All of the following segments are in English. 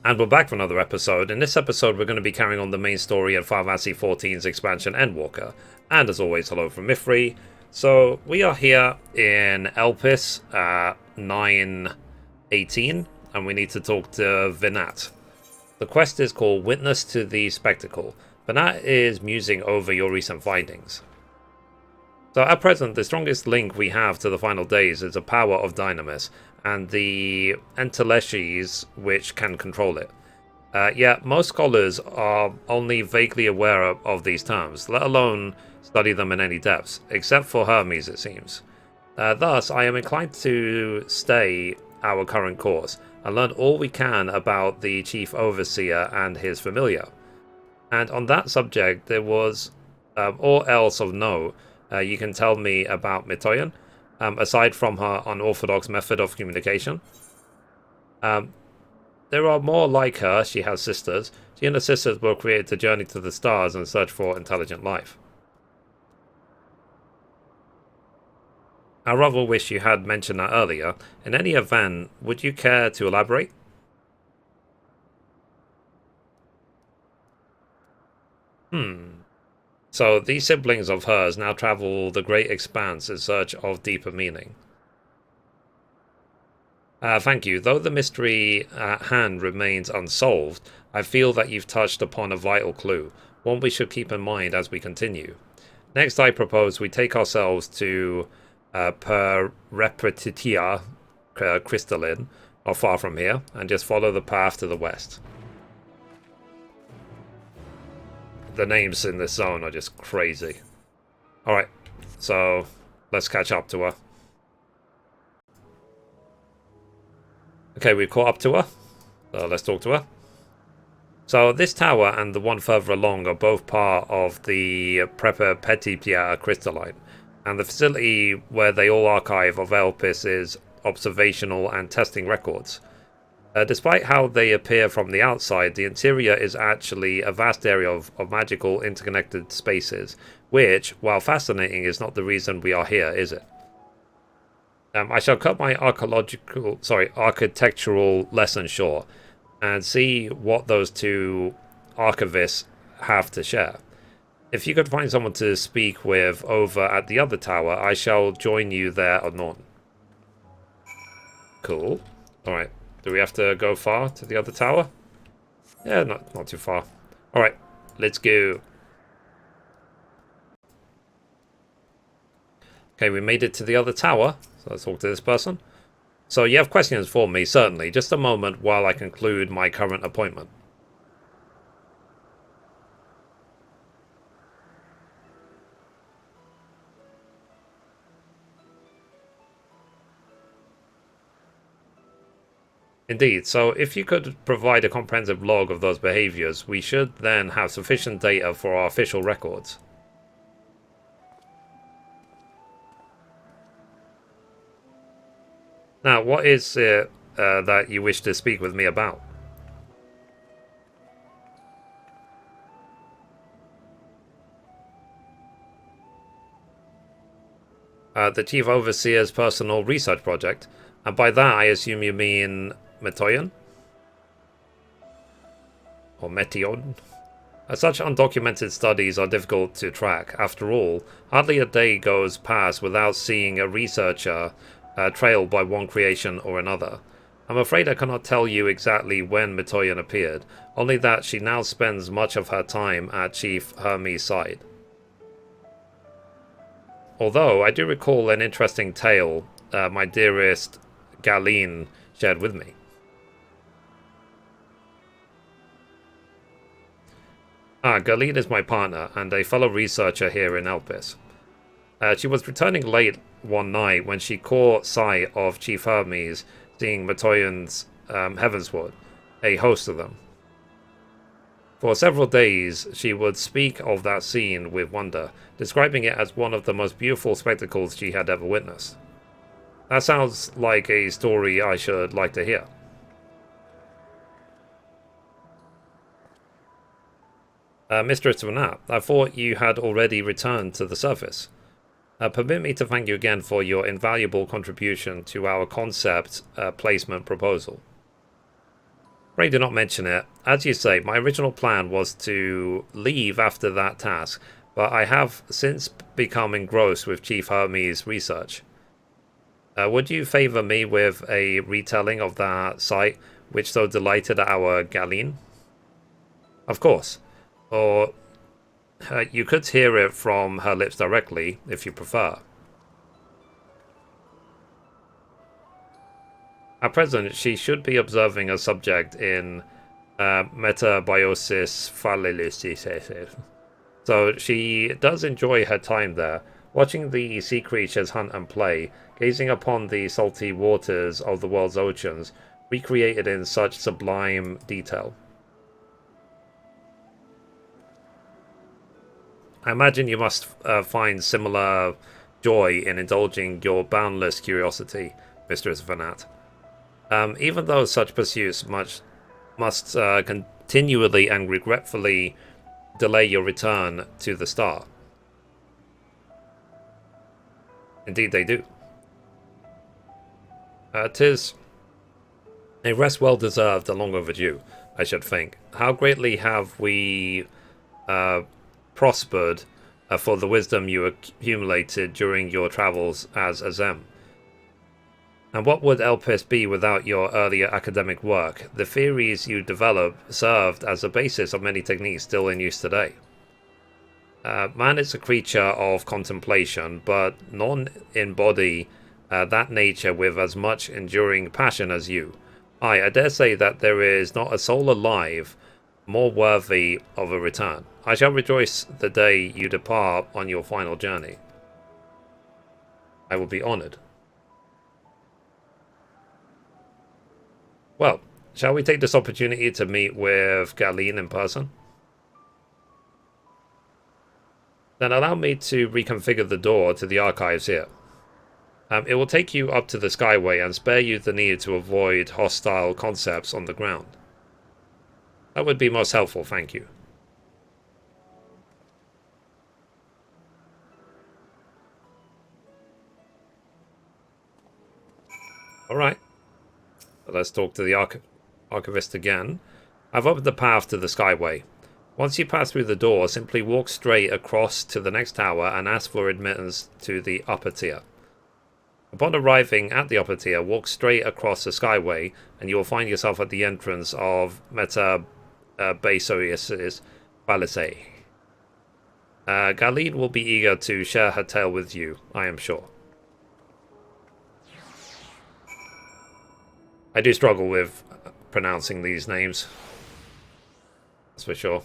And we're back for another episode. In this episode, we're going to be carrying on the main story of Final Fantasy XIV's expansion Endwalker. And as always, hello from Mithrie. So, we are here in Elpis 9:18, and we need to talk to Vinat. The quest is called Witness to the Spectacle. Vinat is musing over your recent findings. So at present, the strongest link we have to the final days is the power of Dynamis, and the Enteleshes which can control it. Yet most scholars are only vaguely aware of these terms, let alone study them in any depths, except for Hermes it seems. Thus, I am inclined to stay our current course, and learn all we can about the Chief Overseer and his familiar. And on that subject, there was all else of note you can tell me about Mithrie, aside from her unorthodox method of communication. There are more like her. She has sisters. She and her sisters were created to journey to the stars and search for intelligent life. I rather wish you had mentioned that earlier. In any event, would you care to elaborate? So these siblings of hers now travel the great expanse in search of deeper meaning. Thank you. Though the mystery at hand remains unsolved, I feel that you've touched upon a vital clue, one we should keep in mind as we continue. Next, I propose we take ourselves to Peripetitia Crystalline, or far from here, and just follow the path to the west. The names in this zone are just crazy. Alright, so let's catch up to her. Okay, we've caught up to her, so let's talk to her. So this tower and the one further along are both part of the Peripetitia Crystalline, and the facility where they all archive of Elpis is observational and testing records. Despite how they appear from the outside, the interior is actually a vast area of magical interconnected spaces, which, while fascinating, is not the reason we are here, is it? I shall cut my architectural lesson short and see what those two archivists have to share. If you could find someone to speak with over at the other tower, I shall join you there anon. Cool. Alright. Do we have to go far to the other tower? Yeah, not too far. Alright, let's go. Okay, we made it to the other tower. So let's talk to this person. So you have questions for me, certainly. Just a moment while I conclude my current appointment. Indeed, so if you could provide a comprehensive log of those behaviors, we should then have sufficient data for our official records. Now, what is it that you wish to speak with me about? The Chief Overseer's personal research project, and by that I assume you mean Mithrie? Or Metion? Such undocumented studies are difficult to track. After all, hardly a day goes past without seeing a researcher trailed by one creation or another. I'm afraid I cannot tell you exactly when Mithrie appeared, only that she now spends much of her time at Chief Hermes' side. Although, I do recall an interesting tale my dearest Galeen shared with me. Galeen is my partner and a fellow researcher here in Elpis. She was returning late one night when she caught sight of Chief Hermes seeing Mithrie's Heavensward, a host of them. For several days, she would speak of that scene with wonder, describing it as one of the most beautiful spectacles she had ever witnessed. That sounds like a story I should like to hear. Mistress Vinat, I thought you had already returned to the surface. Permit me to thank you again for your invaluable contribution to our concept placement proposal. Pray do not mention it. As you say, my original plan was to leave after that task, but I have since become engrossed with Chief Hermes' research. Would you favour me with a retelling of that sight which so delighted our Galeen? Of course. Or you could hear it from her lips directly, if you prefer. At present, she should be observing a subject in metabiosis phallicis. So she does enjoy her time there, watching the sea creatures hunt and play, gazing upon the salty waters of the world's oceans, recreated in such sublime detail. I imagine you must find similar joy in indulging your boundless curiosity, Mistress Vanat. Even though such pursuits must continually and regretfully delay your return to the star. Indeed they do. 'Tis a rest well deserved and long overdue, I should think. How greatly have we prospered for the wisdom you accumulated during your travels as Azem. And what would Elpis be without your earlier academic work? The theories you developed served as a basis of many techniques still in use today. Man is a creature of contemplation, but none embody that nature with as much enduring passion as you. I dare say that there is not a soul alive more worthy of a return. I shall rejoice the day you depart on your final journey. I will be honoured. Well, shall we take this opportunity to meet with Galeen in person? Then allow me to reconfigure the door to the archives here. It will take you up to the Skyway and spare you the need to avoid hostile concepts on the ground. That would be most helpful, thank you. Alright. Let's talk to the archivist again. I've opened the path to the Skyway. Once you pass through the door, simply walk straight across to the next tower and ask for admittance to the upper tier. Upon arriving at the upper tier, walk straight across the Skyway and you will find yourself at the entrance of Metabasios's Palace. Galeen will be eager to share her tale with you, I am sure. I do struggle with pronouncing these names. That's for sure.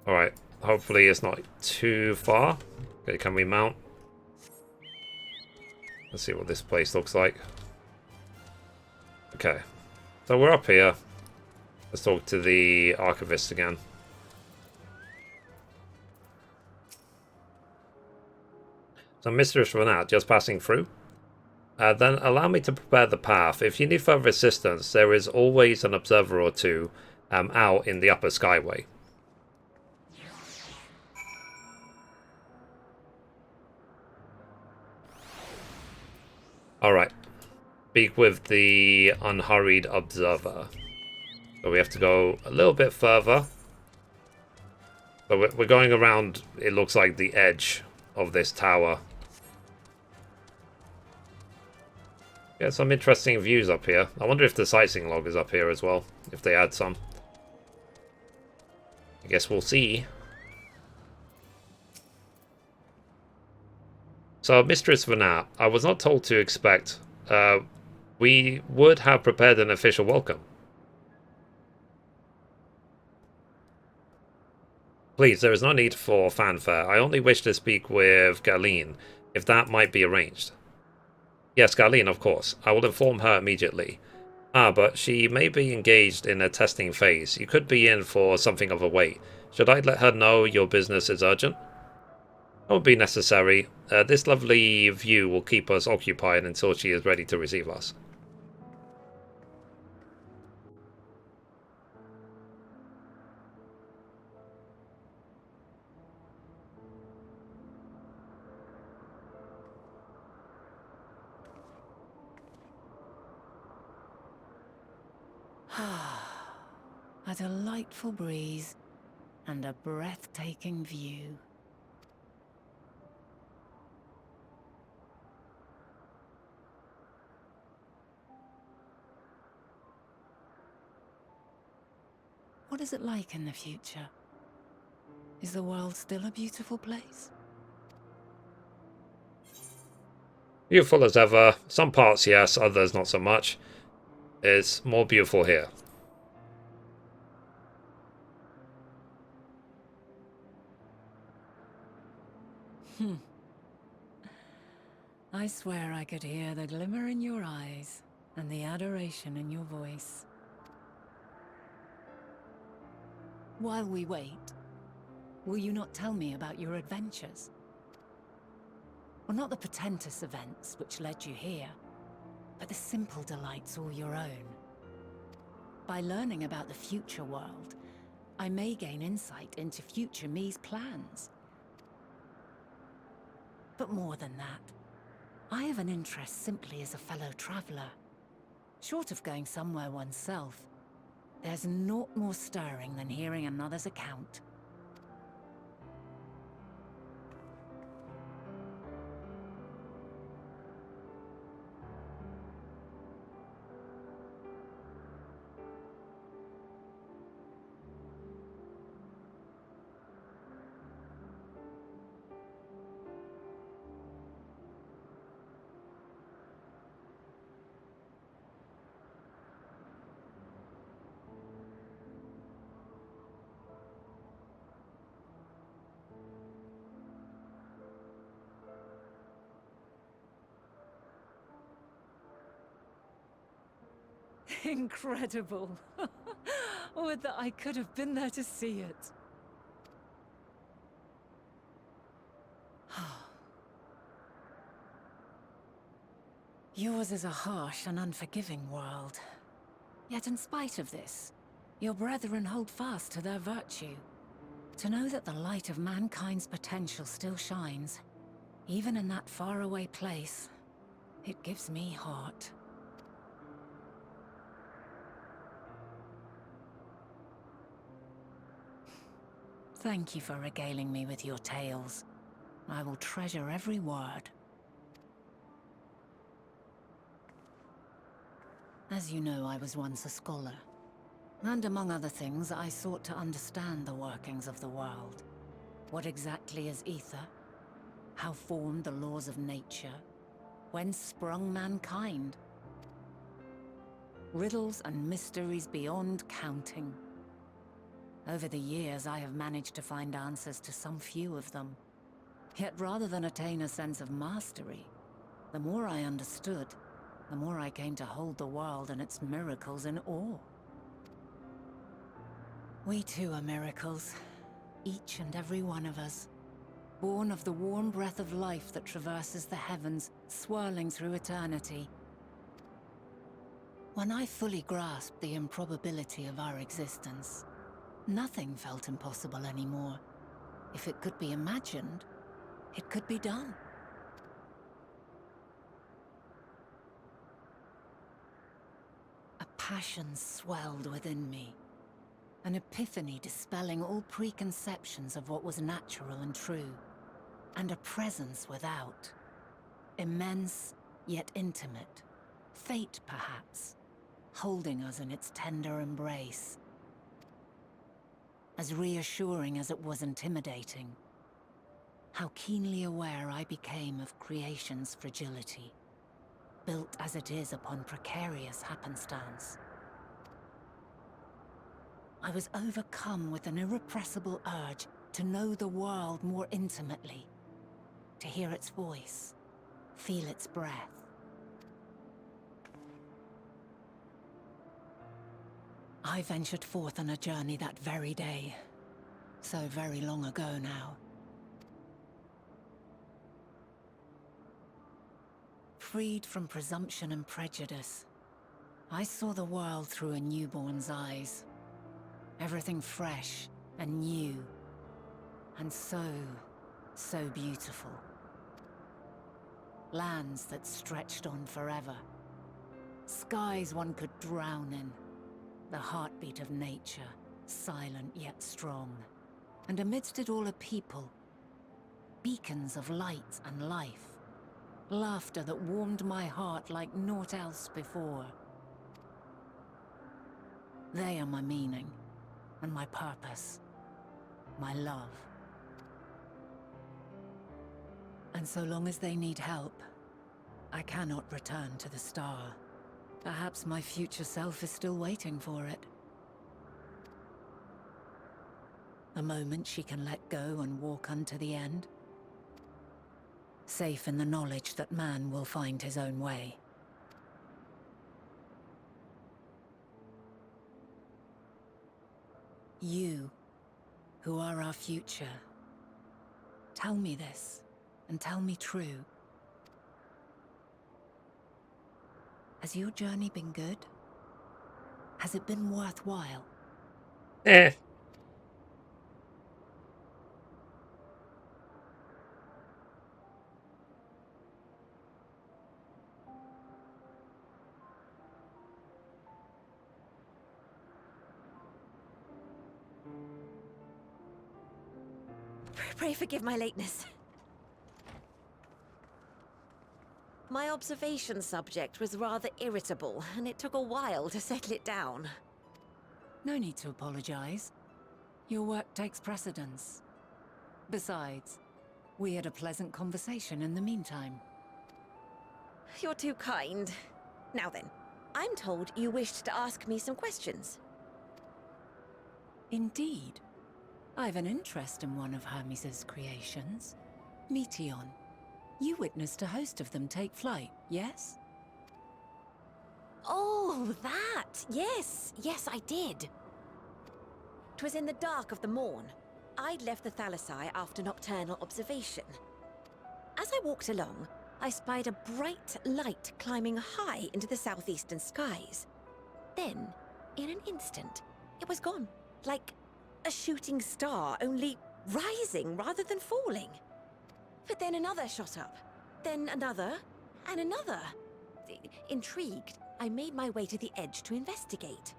Alright, hopefully it's not too far. Okay, can we mount? Let's see what this place looks like. Okay, so we're up here. Let's talk to the archivist again. So Mistress Renat, just passing through. Then allow me to prepare the path. If you need further assistance, there is always an observer or two out in the upper Skyway. Alright. Speak with the unhurried observer. So we have to go a little bit further. So we're going around, it looks like, the edge of this tower. Yeah, some interesting views up here. I wonder if the sightseeing log is up here as well, if they add some. I guess we'll see. So, Mistress Vanat, I was not told to expect. We would have prepared an official welcome. Please, there is no need for fanfare. I only wish to speak with Galeen, if that might be arranged. Yes, Galeen, of course. I will inform her immediately. But she may be engaged in a testing phase. You could be in for something of a wait. Should I let her know your business is urgent? That would be necessary. This lovely view will keep us occupied until she is ready to receive us. a delightful breeze, and a breathtaking view. What is it like in the future? Is the world still a beautiful place? Beautiful as ever. Some parts, yes, others not so much. It's more beautiful here. I swear I could hear the glimmer in your eyes and the adoration in your voice. While we wait, will you not tell me about your adventures? Well, not the portentous events which led you here, but the simple delights all your own. By learning about the future world, I may gain insight into future me's plans. But more than that, I have an interest simply as a fellow traveler. Short of going somewhere oneself, there's naught more stirring than hearing another's account. Incredible! Would that I could have been there to see it. Yours is a harsh and unforgiving world. Yet in spite of this, your brethren hold fast to their virtue. To know that the light of mankind's potential still shines, even in that faraway place, it gives me heart. Thank you for regaling me with your tales. I will treasure every word. As you know, I was once a scholar. And among other things, I sought to understand the workings of the world. What exactly is ether? How formed the laws of nature? Whence sprung mankind? Riddles and mysteries beyond counting. Over the years, I have managed to find answers to some few of them. Yet rather than attain a sense of mastery, the more I understood, the more I came to hold the world and its miracles in awe. We too are miracles, each and every one of us, born of the warm breath of life that traverses the heavens, swirling through eternity. When I fully grasped the improbability of our existence, nothing felt impossible anymore. If it could be imagined, it could be done. A passion swelled within me. An epiphany dispelling all preconceptions of what was natural and true. And a presence without. Immense, yet intimate. Fate, perhaps, holding us in its tender embrace. As reassuring as it was intimidating. How keenly aware I became of creation's fragility. Built as it is upon precarious happenstance. I was overcome with an irrepressible urge to know the world more intimately, to hear its voice, feel its breath. I ventured forth on a journey that very day, so very long ago now. Freed from presumption and prejudice, I saw the world through a newborn's eyes. Everything fresh and new, and so beautiful. Lands that stretched on forever. Skies one could drown in. the heartbeat of nature, silent yet strong. And amidst it all a people, beacons of light and life. Laughter that warmed my heart like naught else before. They are my meaning, and my purpose, my love. And so long as they need help, I cannot return to the star. Perhaps my future self is still waiting for it. A moment she can let go and walk unto the end. Safe in the knowledge that man will find his own way. You, who are our future, tell me this, and tell me true. Has your journey been good? Has it been worthwhile? Eh. Pray forgive my lateness. My observation subject was rather irritable, and it took a while to settle it down. No need to apologize. Your work takes precedence. Besides, we had a pleasant conversation in the meantime. You're too kind. Now then, I'm told you wished to ask me some questions. Indeed. I've an interest in one of Hermes' creations. Meteion. You witnessed a host of them take flight, yes? Oh, that! Yes, I did. 'Twas in the dark of the morn. I'd left the Thalassai after nocturnal observation. As I walked along, I spied a bright light climbing high into the southeastern skies. Then, in an instant, it was gone. Like a shooting star, only rising rather than falling. But then another shot up, then another, and another. Intrigued, I made my way to the edge to investigate.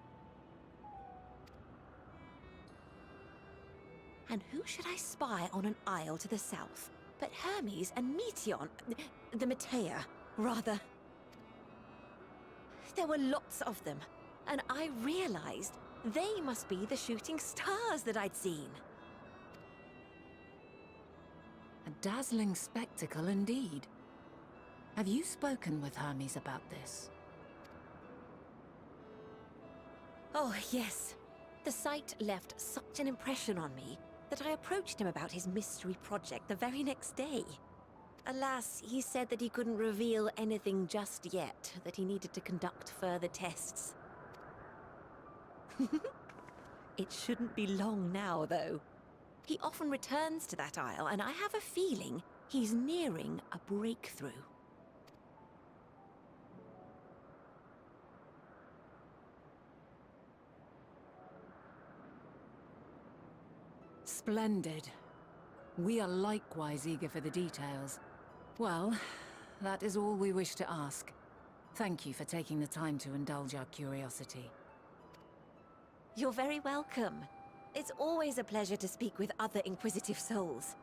And who should I spy on an isle to the south but Hermes and Meteion, the Metea, rather. There were lots of them, and I realized they must be the shooting stars that I'd seen. A dazzling spectacle indeed. Have you spoken with Hermes about this? Oh, yes. The sight left such an impression on me that I approached him about his mystery project the very next day. Alas, he said that he couldn't reveal anything just yet, that he needed to conduct further tests. It shouldn't be long now, though. He often returns to that isle, and I have a feeling he's nearing a breakthrough. Splendid. We are likewise eager for the details. Well, that is all we wish to ask. Thank you for taking the time to indulge our curiosity. You're very welcome. It's always a pleasure to speak with other inquisitive souls.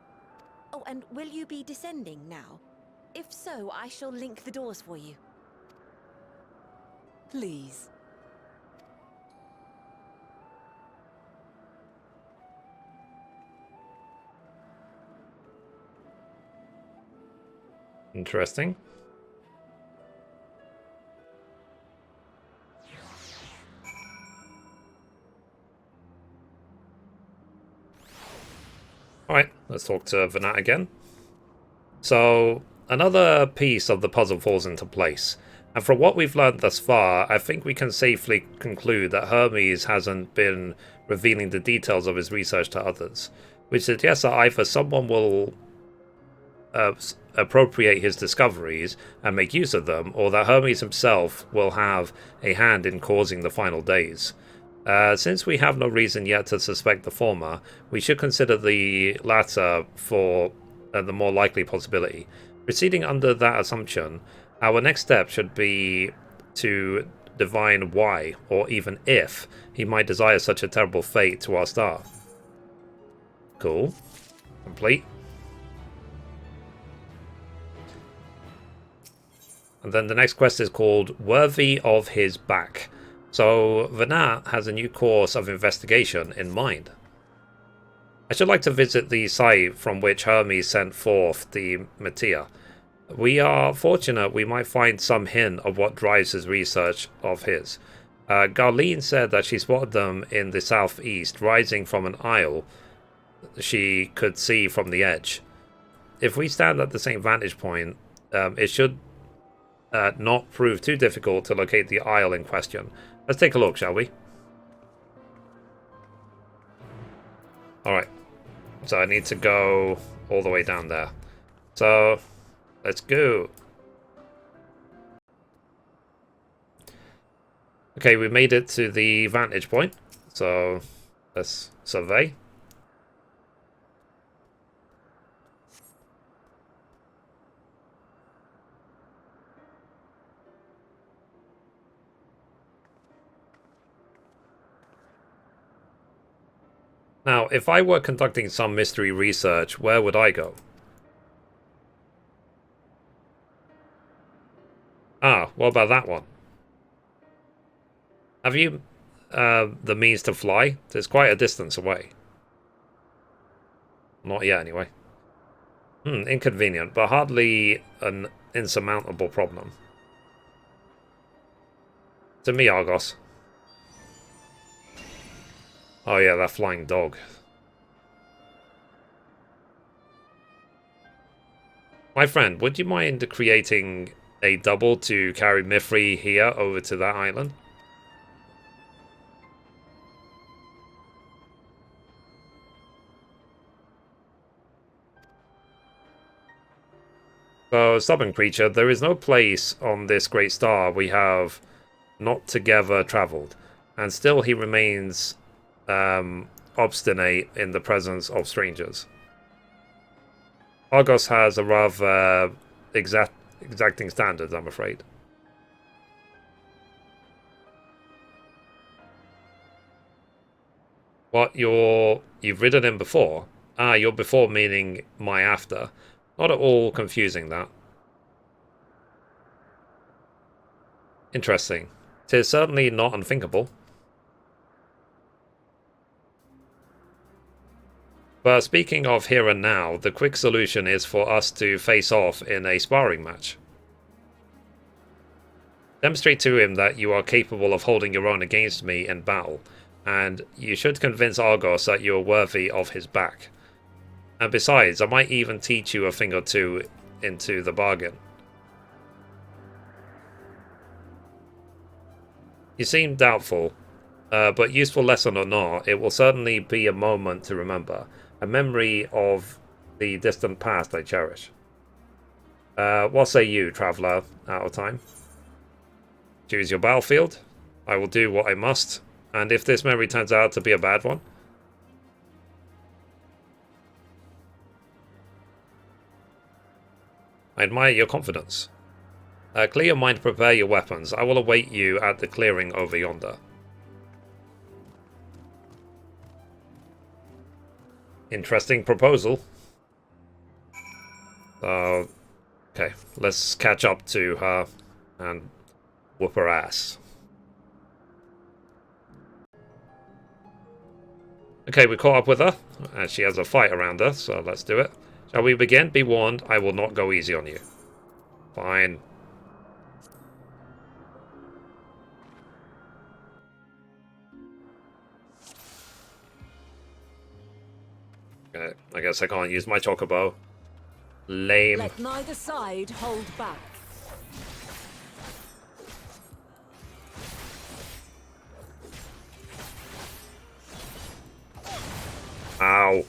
Oh, and will you be descending now? If so, I shall link the doors for you. Please. Interesting. Alright, let's talk to Venat again. So, another piece of the puzzle falls into place. And from what we've learned thus far, I think we can safely conclude that Hermes hasn't been revealing the details of his research to others, which suggests that either someone will appropriate his discoveries and make use of them, or that Hermes himself will have a hand in causing the final days. Since we have no reason yet to suspect the former, we should consider the latter for the more likely possibility. Proceeding under that assumption, our next step should be to divine why, or even if, he might desire such a terrible fate to our star. Cool. Complete. And then the next quest is called Worthy of His Back. So Venat has a new course of investigation in mind. I should like to visit the site from which Hermes sent forth the Mithrie. We are fortunate we might find some hint of what drives his research of his. Garlene said that she spotted them in the southeast, rising from an isle she could see from the edge. If we stand at the same vantage point, it should not prove too difficult to locate the isle in question. Let's take a look, shall we? Alright. So I need to go all the way down there. So, let's go. Okay, we made it to the vantage point. So, let's survey. Now, if I were conducting some mystery research, where would I go? Ah, what about that one? Have you the means to fly? It's quite a distance away. Not yet, anyway. Inconvenient, but hardly an insurmountable problem. To me, Argos. Oh yeah, that flying dog. My friend, would you mind creating a double to carry Mithrie here over to that island? So, stubborn creature, there is no place on this great star we have not together travelled, and still he remains obstinate in the presence of strangers. Argos has a rather exacting standards, I'm afraid. What, you've ridden him before? Ah, you're before meaning my after. Not at all confusing, that. Interesting. 'Tis certainly not unthinkable. But speaking of here and now, the quick solution is for us to face off in a sparring match. Demonstrate to him that you are capable of holding your own against me in battle, and you should convince Argos that you are worthy of his back. And besides, I might even teach you a thing or two into the bargain. You seem doubtful, but useful lesson or not, it will certainly be a moment to remember. A memory of the distant past I cherish. What say you, traveller, out of time? Choose your battlefield. I will do what I must, and if this memory turns out to be a bad one, I admire your confidence. Clear your mind, prepare your weapons. I will await you at the clearing over yonder. Interesting proposal. Okay, let's catch up to her and whoop her ass. Okay, we caught up with her, and she has a fight around her, so let's do it. Shall we begin? Be warned, I will not go easy on you. Fine. Okay, I guess I can't use my chocobo. Lame. Let neither side hold back. Ow.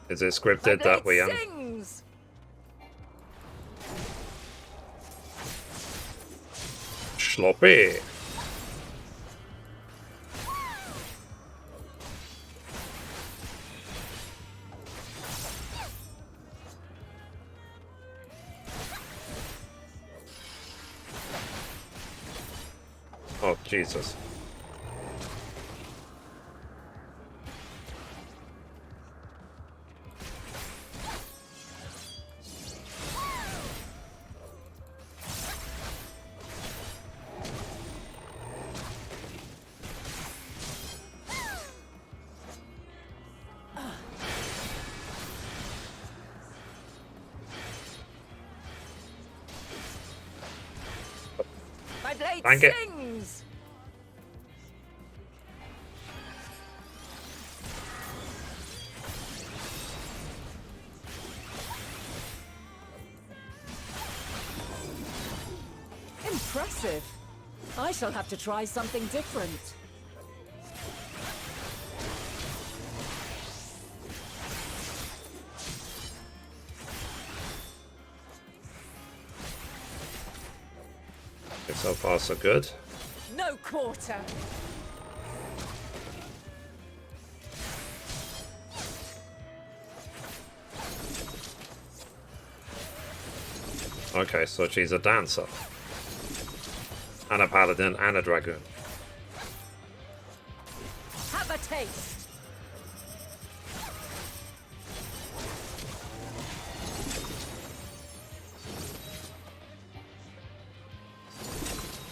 Is it scripted that we sloppy? Oh, Jesus. My blade Dang it. sings! Impressive. I shall have to try something different. Okay, so far so good. No quarter. Okay, so she's a dancer. And a paladin and a dragoon. Have a taste.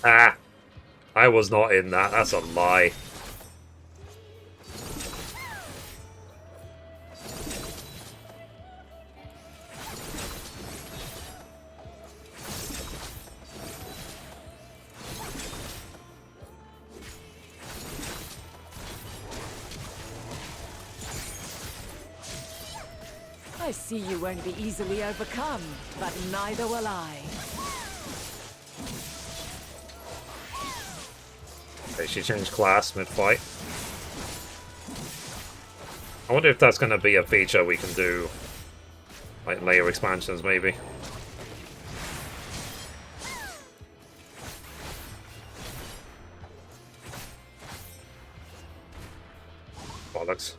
Ah! I was not in that. That's a lie. I see you won't be easily overcome, but neither will I. Okay, she changed class mid-fight. I wonder if that's going to be a feature we can do. Like layer expansions, maybe. Bollocks.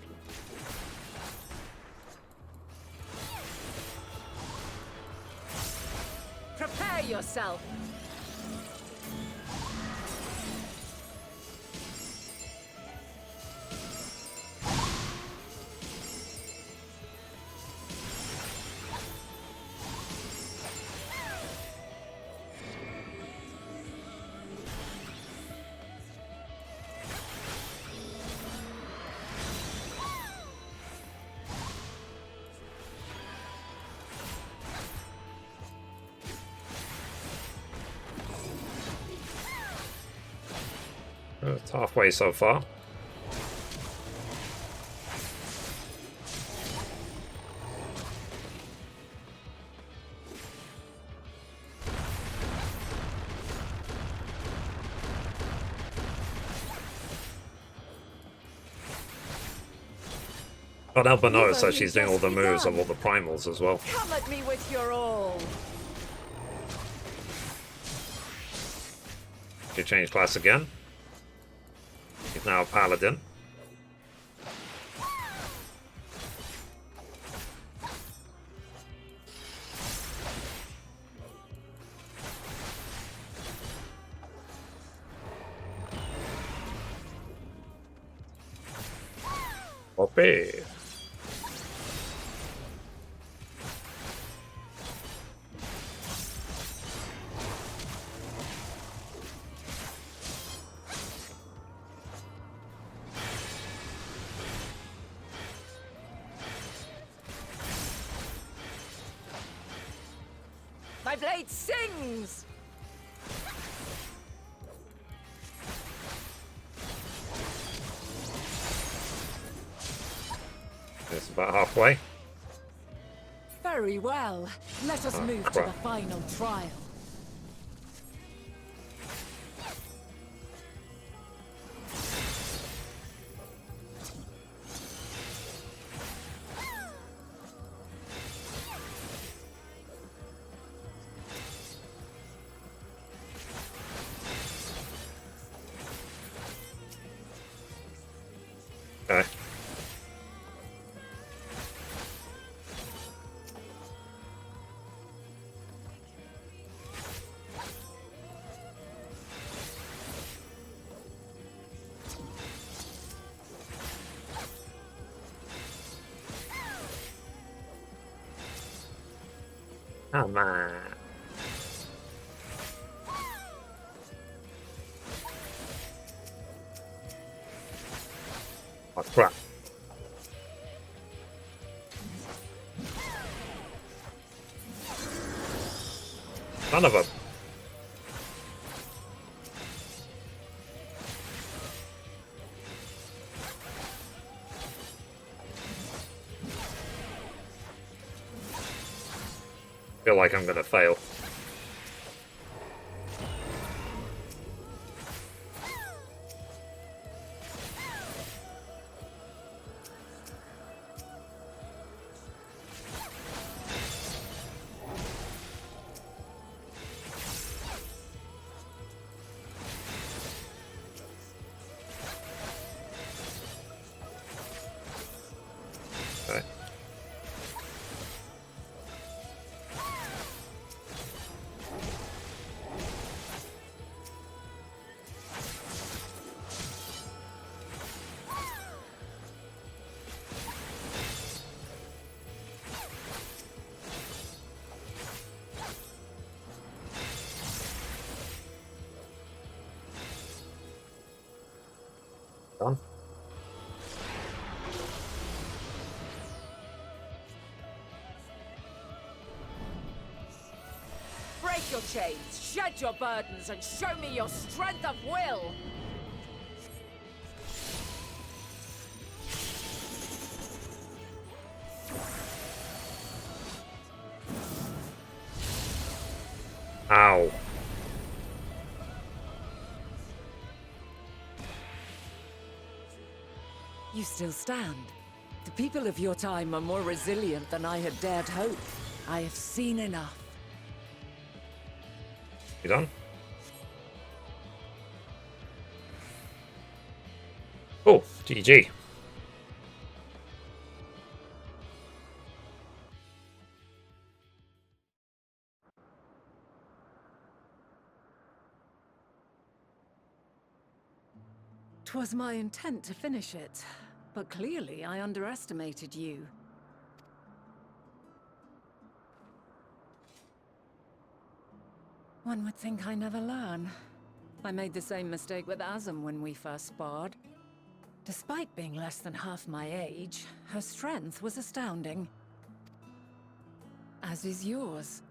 Prepare yourself. It's halfway so far. Can't help but notice that she's doing all the moves of all the primals as well. Come at me with your all. She changed class again. She's now a paladin. Hoppy. My blade sings! It's about halfway. Very well. Let us move to crap. the final trial. Okay. Come on. Oh, crap. None of them. Feel like I'm gonna fail. Okay. Done. Break your chains, shed your burdens, and show me your strength of will! Ow. You still stand. The people of your time are more resilient than I had dared hope. I have seen enough. You done? Oh, GG. "'Twas my intent to finish it, but clearly I underestimated you. One would think I never learn. I made the same mistake with Azem when we first sparred. Despite being less than half my age, her strength was astounding. As is yours.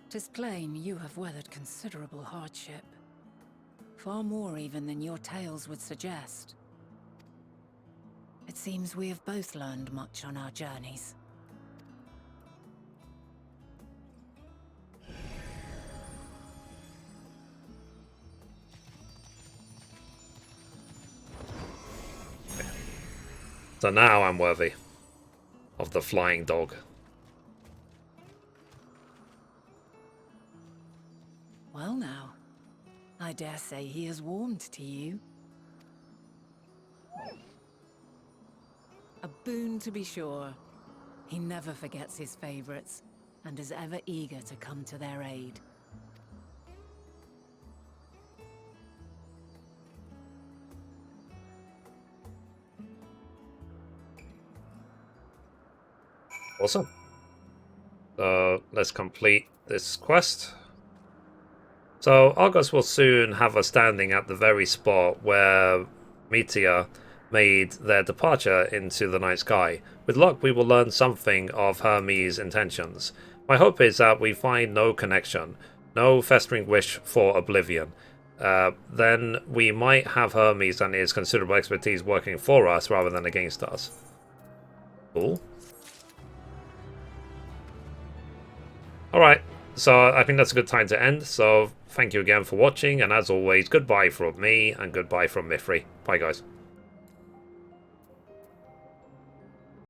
'Tis plain you have weathered considerable hardship. Far more even than your tales would suggest. It seems we have both learned much on our journeys. So now I'm worthy of the flying dog. Well now, I dare say he has warmed to you. A boon to be sure. He never forgets his favorites, and is ever eager to come to their aid. Awesome. So let's complete this quest. So Argos will soon have us standing at the very spot where Mithrie made their departure into the night sky. With luck, we will learn something of Hermes' intentions. My hope is that we find no connection, no festering wish for oblivion. Then we might have Hermes and his considerable expertise working for us rather than against us. Cool. Alright, so I think that's a good time to end. So thank you again for watching, and as always, goodbye from me and goodbye from Mithrie. Bye guys.